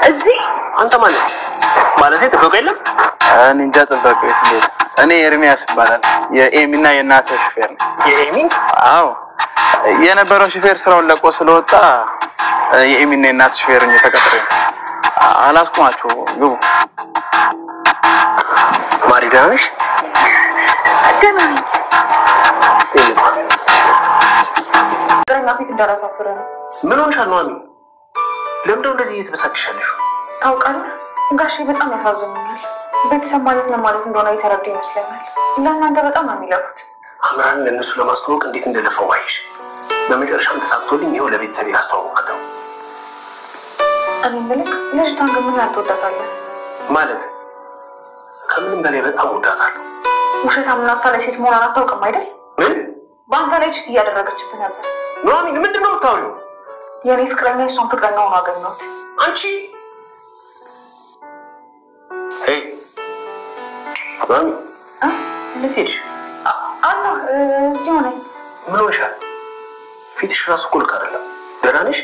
እዚህ አንተ ማለት ተብሎ የለም እኔ እንጃ ተጠብቀው እንዴት እኔ ኤርሚያስ ይባላል የኤሚና የናተ ሹፌር ነው የኤሚ አዎ የነበረው ሹፌር ስራውን ለቆ ስለወጣ የኤሚና የናተ ሹፌር ነው ተቀጥሬ አላስቆማችሁ ግቡ ማሪዳንሽ ደናይ ገና ፊት እንደራሳፈረ ምን ሆንሻል ነው አሚ ለምንድነው እንደዚህ እየተበሳጭሻለሽ ታውቃለህ ጋሼ በጣም ያሳዝኑኛል ቤተሰብ ማለት ነው ማለት እንደሆነ የተረዱ ይመስለኛል ለእናንተ በጣም ነው የሚለፉት አምራን ለነሱ ለማስተዋወቅ እንዴት እንደለፈው አይሽ በመጨረሻም ተሳክቶልኝ ይኸው ለቤተሰብ ያስተዋወቀው እኔ ምልክ ልጅቷን ግን ምን ያልተወዳታለህ ማለት ከምንም በላይ በጣም ወዳታለሁ ውሸታም ናታ ላይ ሴት መሆኗን አታውቅም አይደል ምን በአንተ ላይ ችት እያደረገችብህ ነበር ኖሚ ምንድነው የምታወሪው የኔ ፍቅረኛ እሷን ፍቅረኛ ሆኖ አገኘሁት አንቺ ሄይ ኖሚ እንዴት ሄድሽ አላ እዚሁ ነኝ ምን ሆነሻል ፊትሽ ራሱ ቁልቅ አይደለም ደህና ነሽ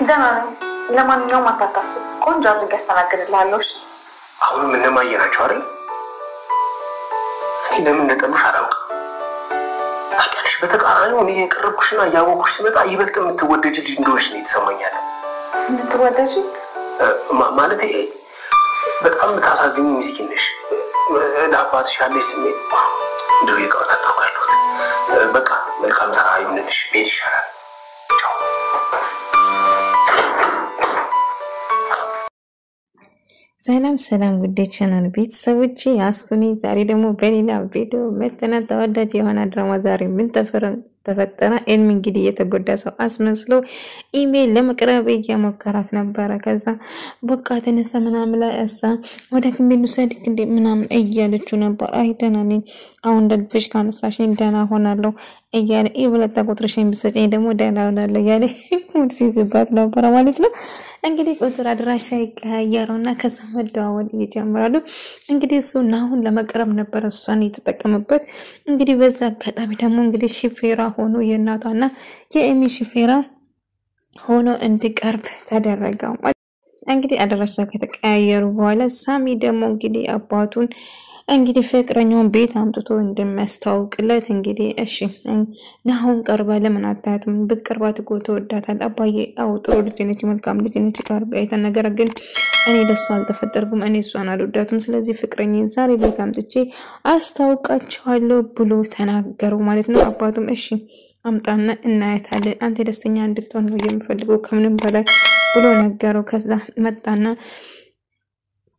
ደህና ነኝ ለማንኛውም አታታስብ ቆንጆ አድርጌ አስተናግድልሃለሁ አሁንም እነማየ ናቸው አይደል እኔ ለምን እንደጠሉሽ አላውቅም ታውቂያለሽ በተቃራኒው እኔ የቀረብኩሽና ያወቅኩሽ ስመጣ ይበልጥ የምትወደጅ ልጅ እንደሆንሽ ነው የተሰማኛል የምትወደጅ ማለት በጣም ታሳዝኝ ምስኪን ነሽ ለአባትሽ ያለሽ ስሜት እንደው ይቀርታ ታውቃለህ በቃ መልካም ስራ ይሁንልሽ ቤት ይሻላል ቻው ሰላም ውድ ቻናል ቤተሰቦቼ አስቱኒ ዛሬ ደግሞ በሌላ ቪዲዮ መተና ተወዳጅ የሆነ ድራማ ዛሬ ምን ተፈጠረ ኤልሚ እንግዲህ የተጎዳ ሰው አስመስሎ ኢሜል ለመቅረብ እየሞከራት ነበር ከዛ በቃ ተነሳ ምናምን ላይ እሳ ወደ ክምቢኑ ሰድክ እንደ ምናምን እያለችው ነበር አይደና ነኝ አሁን ደግፈሽ ካነሳሽኝ ደና ሆናለሁ እያለ ይብለታ ቁጥርሽን ብትሰጪኝ ደግሞ ደና ሆናለሁ ያለ ሙድ ሲዝባት ነበር ማለት ነው እንግዲህ ቁጥር አድራሻ ይቀያየሩና ከዛ መደዋወል ይጀምራሉ እንግዲህ እሱ ናሁን ለመቅረብ ነበር እሷን የተጠቀመበት እንግዲህ በዛ አጋጣሚ ደግሞ እንግዲህ ሹፌራ ሆኖ የናቷና የኤሚ ሹፌራ ሆኖ እንዲቀርብ ተደረገው እንግዲህ አድራሻ ከተቀያየሩ በኋላ ሳሚ ደግሞ እንግዲህ አባቱን እንግዲህ ፍቅረኛውን ቤት አምጥቶ እንደሚያስተዋውቅለት እንግዲህ እሺ ናሁን ቀርባ ለምን አታያትም በቅርባት ጎቶ ወዳታል አባዬ አው ጥሩ ልጅ ነች መልካም ልጅ ነች ቀርባ አይተነገረ ግን እኔ ደስ አልተፈጠርኩም እኔ እሷን አልወዳትም ስለዚህ ፍቅረኛዬን ዛሬ ቤት አምጥቼ አስተዋውቃቸዋለሁ ብሎ ተናገሩ ማለት ነው አባቱም እሺ አምጣና እናያታለን አንተ ደስተኛ እንድትሆን ነው የምፈልገው ከምንም በላይ ብሎ ነገረው ከዛ መጣና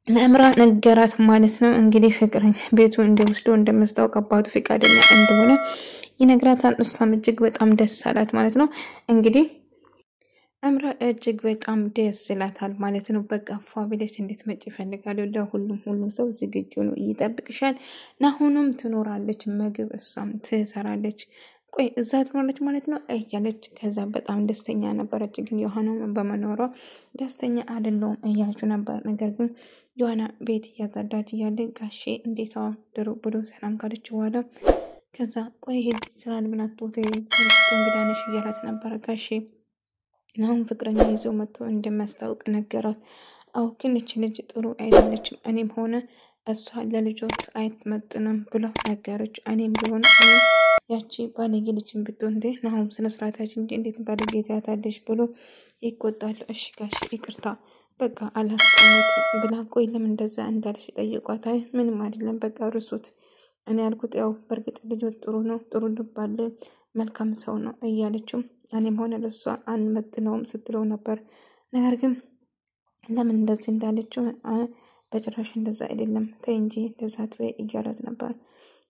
ለምራ ነገራት ማለት ነው እንግዲህ ፍቅረኛ ቤቱ እንደወስዶ እንደመስታወቅ አባቱ ፍቃደኛ እንደሆነ ይነግራታል እሷም እጅግ በጣም ደስ አላት ማለት ነው እንግዲህ አምራ እጅግ በጣም ደስ ይላታል ማለት ነው በቃ ፋቢለስ እንዴት መጪ ይፈልጋል ለሁሉም ሰው ዝግጁ ነው ይጠብቅሻል ናሁንም ትኖራለች ምግብ እሷም ትሰራለች ቆይ እዛ ትኖራለች ማለት ነው እያለች ከዛ በጣም ደስተኛ ነበረች ግን ዮሐናም በመኖሯ ደስተኛ አይደለም እያለች ነበር ነገር ግን ዮሐና ቤት ያዛዳጅ ያለ ጋሼ እንዴት አደሩ ብሎ ሰላም ካለች በኋላ ከዛ ቆይ ሄድ ስራን ምናጥቶት እንግዳነሽ እያላት ነበር ጋሼ ናሁን ፍቅረኛ ይዞ መጥቶ እንደማስተዋወቅ ነገራት አው ግን እቺ ልጅ ጥሩ አይደለችም እኔም ሆነ እሷ ለልጆች አይተመጥንም ብሎ ነገረች እኔም ቢሆን ያቺ ባለጌ ልጅን ብትሆን እንደ ናሁን ስነ ስርዓታችን እንጂ እንዴት ባለጌ ታያታለሽ ብሎ ይቆጣል እሺ ጋሽ ይቅርታ በቃ አላስቀምጥ ብላ ቆይ ለምን እንደዛ እንዳልሽ ጠይቋት አይ ምንም አይደለም በቃ ርሱት እኔ ያልኩት ያው በርግጥ ልጅ ጥሩ ነው ጥሩ ልባል መልካም ሰው ነው እያለችው እኔም ሆነ ለሷ አንመጥነውም ስትለው ነበር ነገር ግን ለምን እንደዚህ እንዳለችው በጭራሽ እንደዛ አይደለም ተይ እንጂ እንደዛ ትበይ እያላት ነበር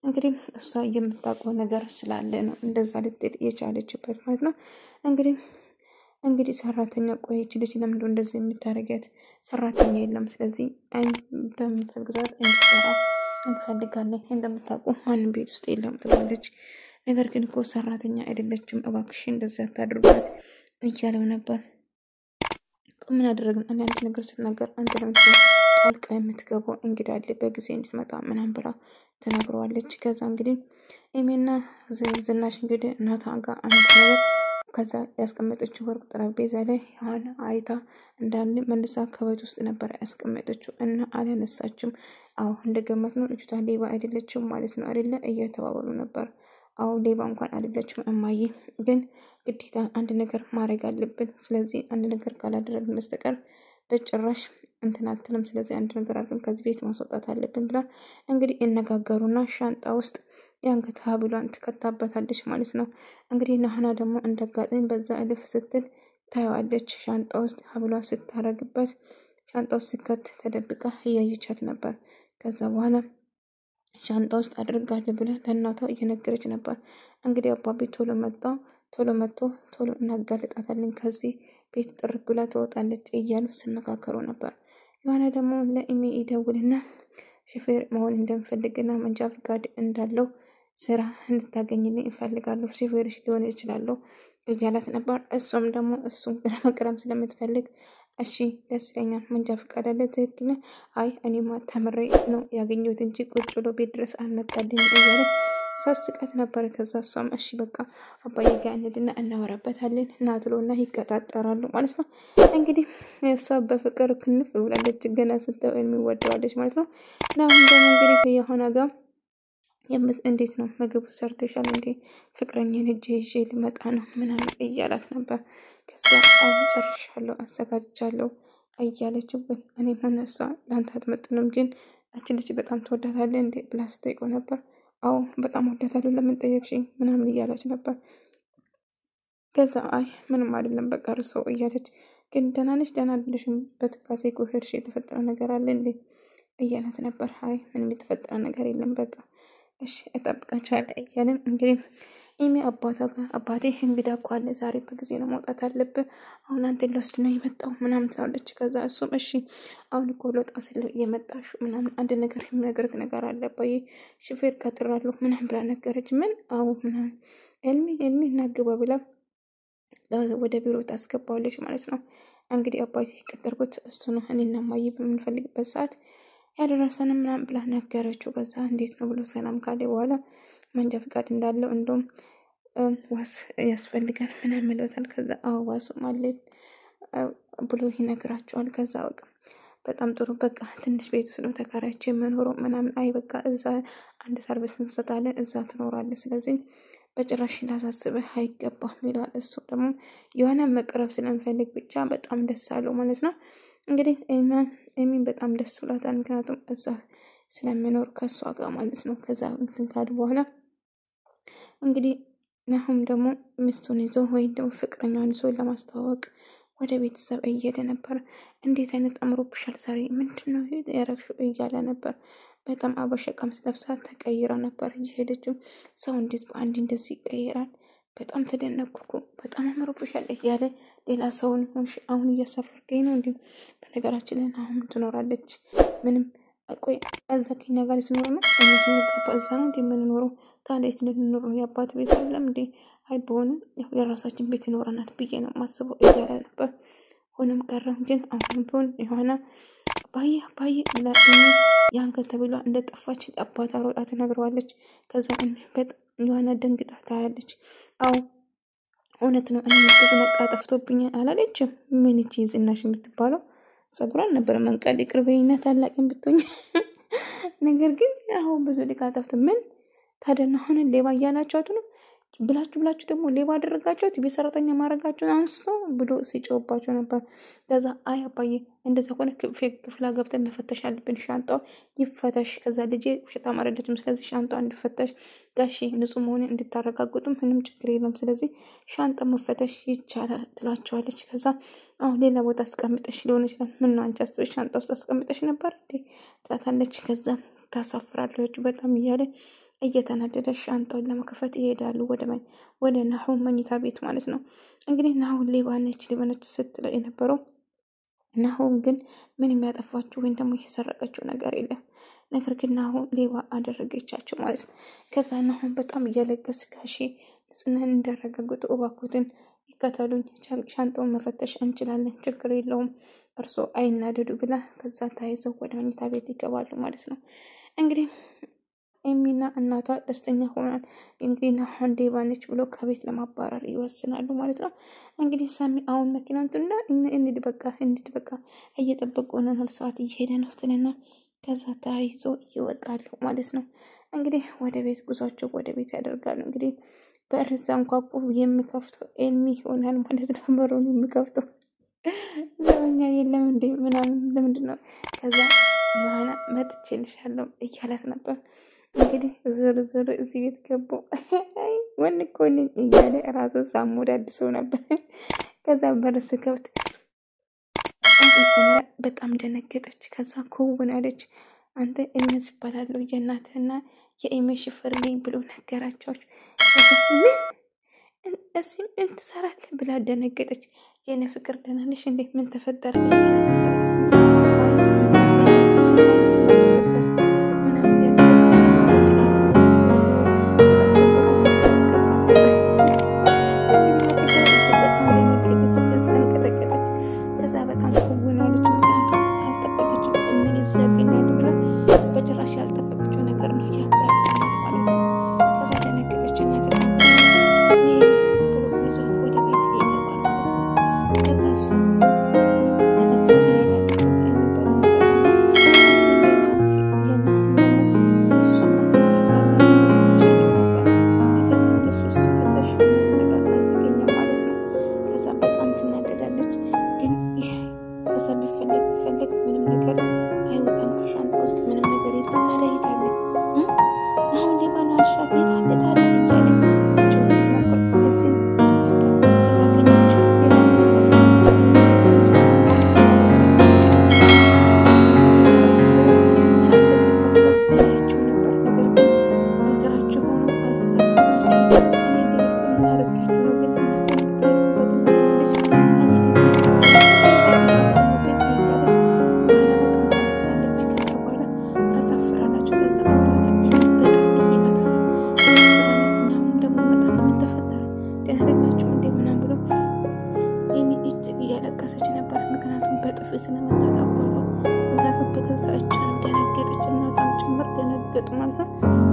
እንግዲህ እሷ የምታውቀው ነገር ስላለ ነው እንደዛ ልትል የቻለችበት ማለት ነው እንግዲህ ሰራተኛ ቆይች ልጅ ለምን እንደዚህ የምታረጋት ሰራተኛ የለም ስለዚህ በመፈልግዛት እንሰራ እንፈልጋለን እንደምታውቁ ማንም ቤት ውስጥ የለም ትላለች ነገር ግን እኮ ሰራተኛ አይደለችም እባክሽ እንደዛ ታድርጓት እያለው ነበር ምን አደረግን አንድ ነገር ስለነገር አንተ ለምን ጣልቃ የምትገባው እንግዳለ በጊዜ እንድትመጣ ምናምን ብላ ተናግረዋለች ከዛ እንግዲህ ኤሚና ዝናሽ እንግዲህ እናቷ ጋር አንድ ነገር ከዛ ያስቀመጠችው ወርቅ ጠረጴዛ ላይ አሁን አይታ እንዳለ መልሳ ከቤት ውስጥ ነበር ያስቀመጠችው እና አላነሳችም። አዎ እንደገመት ነው ልጅቷ ሌባ አይደለችም ማለት ነው አይደለ እየተባባሉ ነበር። አዎ ሌባ እንኳን አይደለችም እማዬ፣ ግን ግዴታ አንድ ነገር ማድረግ አለብን። ስለዚህ አንድ ነገር ካላደረግን በስተቀር በጭራሽ እንትን አትልም። ስለዚህ አንድ ነገር አድርገን ከዚህ ቤት ማስወጣት አለብን ብላ እንግዲህ እነጋገሩና ሻንጣ ውስጥ የአንገት ሀብሏን ትከታበታለች ማለት ነው። እንግዲህ ናህና ደግሞ እንደጋጣሚ በዛ እልፍ ስትል ታየዋለች። ሻንጣ ውስጥ ሀብሏ ስታረግበት ሻንጣ ውስጥ ሲከት ተደብቃ እያየቻት ነበር። ከዛ በኋላ ሻንጣ ውስጥ አድርጋለሁ ብላ ለእናቷ እየነገረች ነበር። እንግዲህ አባቢ ቶሎ መጥቶ ቶሎ እናጋልጣታለን ከዚህ ቤት ጥርግ ብላ ትወጣለች እያሉ ሲመካከሩ ነበር። የሆነ ደግሞ ለኢሜ ይደውልና ሹፌር መሆን እንደምፈልግና መንጃ ፈቃድ እንዳለው ስራ እንድታገኝልኝ እፈልጋለሁ፣ ሹፌርሽ ሊሆን ይችላል እያላት ነበር። እሷም ደግሞ እሱን ለመቅረም ስለምትፈልግ እሺ ደስ ይለኛል፣ መንጃ ፈቃድ አለ ትክክል? አይ እኔማ ተምሬ ነው ያገኘሁት እንጂ ቁጭ ብሎ ቤት ድረስ አልመጣልኝም እያለ ሳስቀት ነበር። ከዛ እሷም እሺ በቃ አባዬ ጋር እንሂድና እናወራበታለን ናትሎና ይቀጣጠራሉ ማለት ነው። እንግዲህ እሷ በፍቅር ክንፍ ብላለች፣ ገና ስታው የሚወደዋለች ማለት ነው። እና አሁን ደግሞ እንግዲህ የሆነ ጋር እንዴት ነው ምግቡ ሰርተሻል እንዴ? ፍቅረኛን እጄ ይዤ ልመጣ ነው ምናምን እያላት ነበር። ከዛ አሁን ጨርሻለሁ አዘጋጅቻለሁ እያለችው፣ ግን እኔም ሆነ እሷ ለአንተ አትመጥንም፣ ግን አንቺ ልጅ በጣም ትወዳታለህ እንዴ ብላ ስትጠይቀው ነበር። አዎ በጣም ወዳታለሁ፣ ለምን ጠየቅሽኝ ምናምን እያለች ነበር። ከዛ አይ ምንም አይደለም በቃ እርሶ እያለች፣ ግን ደህና ነሽ ደህና አይደለሽም በትካዜ ኮሄድሽ የተፈጠረ ነገር አለ እንዴ እያላት ነበር። አይ ምንም የተፈጠረ ነገር የለም በቃ እሺ እጠብቃቸዋለሁ እያለም እንግዲህ ኢሜ አባቴ እንግዳ እኮ አለ ዛሬ በጊዜ ነው መውጣት አለብህ፣ አሁን አንተ ልወስድ ነው የመጣው ምናምን ትላለች። ከዛ እሱም እሺ አሁን እኮ ልወጣ ስለ የመጣሽ ምናምን አንድ ነገር የሚነግርህ ነገር አለ አባዬ ሹፌር ቀጥራለሁ ምናምን ብላ ነገረች። ምን? አዎ ምናምን ኤልሚ እናግባ ብላ ወደ ቢሮ ታስገባዋለች ማለት ነው። እንግዲህ አባቴ ቀጠርኩት እሱ ነው እኔና እማዬ በምንፈልግበት ሰዓት ያደረሰን ምናምን ብላ ነገረችው። ከዛ እንዴት ነው ብሎ ሰላም ካለ በኋላ መንጃ ፈቃድ እንዳለው እንደውም ዋስ ያስፈልጋል ምናምን ይለታል። ከዛ አዎ ዋስ ማለት ብሎ ይነግራቸዋል። ከዛ በቃ በጣም ጥሩ በቃ ትንሽ ቤት ውስጥ ነው ተከራይቼ የምኖረው ምናምን፣ አይ በቃ እዛ አንድ ሰርቪስ እንሰጣለን እዛ ትኖራለህ፣ ስለዚህ በጭራሽ ላሳስብህ አይገባም ይላል። እሱ ደግሞ የሆነ መቅረብ ስለምፈልግ ብቻ በጣም ደስ አለው ማለት ነው። እንግዲህ ኤሚን በጣም ደስ ብሏታል፣ ምክንያቱም እዛ ስለምኖር ከሷ ጋር ማለት ነው። ከዛ እንትን ካሉ በኋላ እንግዲህ ናሁም ደግሞ ሚስቱን ይዞ ወይም ደግሞ ፍቅረኛውን ይዞ ለማስተዋወቅ ወደ ቤተሰብ እየሄደ ነበር። እንዴት አይነት አምሮብሻል ዛሬ ምንድነው ያረግሽው እያለ ነበር። በጣም አበሻ ቀሚስ ለብሳ ተቀይራ ነበር እየሄደችው። ሰው እንዴት በአንድ እንደዚህ ይቀየራል? በጣም ተደነቅኩ፣ በጣም አምሮብሻል እያለ ሌላ ሰውን አሁን እያሳፈርከኝ ነው እንዴ? በነገራችን ላይ አሁን ትኖራለች ምንም ቆይ እዛ ከኛ ጋር ትኖር ነው እኛ ስንጋባ እዛ ነው እንዴ የምንኖረው? ታዲያ የት ልንኖር ነው? የአባት ቤት አይደለም እንዴ? አይሆንም የራሳችን ቤት ይኖረናል ብዬ ነው ማስበው እያለ ነበር። ሆኖም ቀረም ግን አሁን ቢሆን የሆነ አባዬ የአንገት ተብሏ እንደጠፋች አባቷ ሮጣ ትነግረዋለች። ከዛ በጣም የሆነ ደንግጣ ታያለች። አዎ እውነት ነው እኔ መስጠቱ ነቃ ጠፍቶብኛል አላለችም። ምን እቺ ዝናሽ የምትባለው ጸጉሯን ነበር መንቀል ይቅርበኝና ታላቅን ብትሆኝ ነገር ግን አሁን ብዙ ሊቃ ጠፍቶ ምን ታደና ሆነ ሌባ እያላችኋት ነው ብላችሁ ደግሞ ሌባ አደረጋችኋት በሰራተኛ ማድረጋችሁን አንስቶ ብሎ ሲጮህባቸው ነበር። ከዛ አይ አባዬ እንደዛ ሆነ ክፍላ ገብተን መፈተሽ አለብን፣ ሻንጣው ይፈተሽ። ከዛ ልጄ ውሸታም አይደለችም፣ ስለዚህ ሻንጣው እንዲፈተሽ ጋሼ ንጹህ መሆኑን እንድታረጋግጡም ምንም ችግር የለም፣ ስለዚህ ሻንጣው መፈተሽ ይቻላል ትላቸዋለች። ከዛ አሁን ሌላ ቦታ አስቀምጠሽ ሊሆን ይችላል፣ ምን ነው አንቺ አስበሽ ሻንጣ ውስጥ አስቀምጠሽ ነበር እንዴ ትላታለች። ከዛ ታሳፍራለች በጣም እያለ እየተናደደች ሻንጣውን ለመከፈት ይሄዳሉ ወደ ናሁም መኝታ ቤት ማለት ነው። እንግዲህ ናሁም ሌባ ነች ስትለው የነበረው ናሁም ግን ምን የሚያጠፋችው ወይም ደግሞ የሰረቀችው ነገር የለም። ነገር ግን ናሁም ሌባ አደረገቻቸው ማለት ነው። ከዛ ናሁም በጣም እያለቀሰ ጋሼ ንጽህናን እንዳረጋግጡ እባክዎትን ይከተሉኝ፣ ሻንጣውን መፈተሽ እንችላለን፣ ችግር የለውም እርሶ አይናደዱ ብላ ከዛ ተያይዘው ወደ መኝታ ቤት ይገባሉ ማለት ነው። እንግዲህ ኤሚና እናቷ ደስተኛ ሆኗል። እንግዲህ ናሆን ሌባ ነች ብሎ ከቤት ለማባረር ይወስናሉ ማለት ነው። እንግዲህ ሳሚ አሁን መኪናውን ትና እንሂድ በቃ እየጠበቁ ነው ሰዓት እየሄደ ነው ትልና ከዛ ተያይዞ ይወጣሉ ማለት ነው። እንግዲህ ወደ ቤት ጉዟቸው ወደ ቤት ያደርጋሉ። እንግዲህ በእርዛ እንኳቁ የሚከፍተው ኤሚ ይሆናል ማለት ነው። በሩን የሚከፍተው ዘበኛ የለም እንዴ ምናምን ለምንድነው? ከዛ ማና መጥቼልሻለሁ እያላት ነበር። እንግዲህ ዞር እዚህ ቤት ገቡ። ወንኮኒ እያለ ራሱ ሳሙዳድሶ ነበር። ከዛ በርስ ከብት በጣም ደነገጠች። ከዛ ኮውን አለች። አንተ ኤሚስ ባላለው የእናትና የኤሚ ሽፍር ነኝ ብሎ ነገራቸው። ከዛ ምን እዚህ እንትሰራለ ብላ ደነገጠች። የኔ ፍቅር ደህና ነሽ እንዴ ምን ተፈጠረ?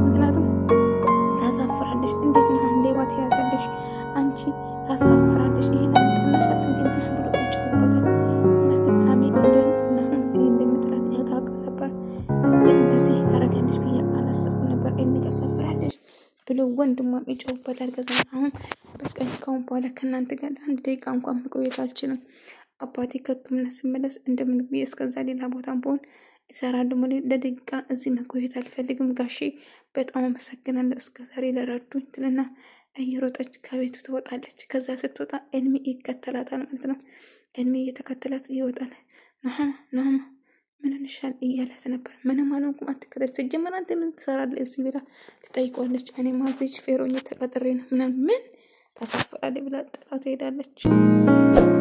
ምክንያቱም ታሳፍራለሽ። እንዴት ነው ሌባት ያለሽ አንቺ ታሳፍራለሽ። ይሄን አጥነሻት እንደምን ብሎ ይጫወታል። ማለት ሳሚ እንደምትላት ያታውቅ ነበር። ግን እንደዚህ ታረጋለሽ ብዬ አላሰብኩም ነበር። ኤሚ ታሳፍራለሽ ብሎ ወንድሟም ይጫወታል። ከዛ አሁን በቃ ካሁን በኋላ ከእናንተ ጋር አንድ ደቂቃ እንኳን መቆየት አልችልም። አባቴ ከሕክምና ስመለስ እንደምን ብዬ እስከዛ ሌላ ቦታም ብሆን ይሰራሉ። ለደቂቃ እዚህ መቆየት አልፈልግም ጋሼ በጣም አመሰግናለሁ እስከዛሬ ለረዱኝ ትልና እየሮጠች ከቤቱ ትወጣለች። ከዛ ስትወጣ ኤሚ ይከተላታል ማለት ነው። ኤሚ እየተከተላት ይወጣል። ናሆም ምን እንሻል እያላት ነበር። ምንም አልሆንኩም አትከተል ሲጀመር አንተ ምን ትሰራለህ እዚህ ብላ ትጠይቀዋለች። እኔ ማዘች ፌሮኝ ተቀጥሬ ነው ምናምን ምን ታሳፍራለች ብላ ጥላት ሄዳለች።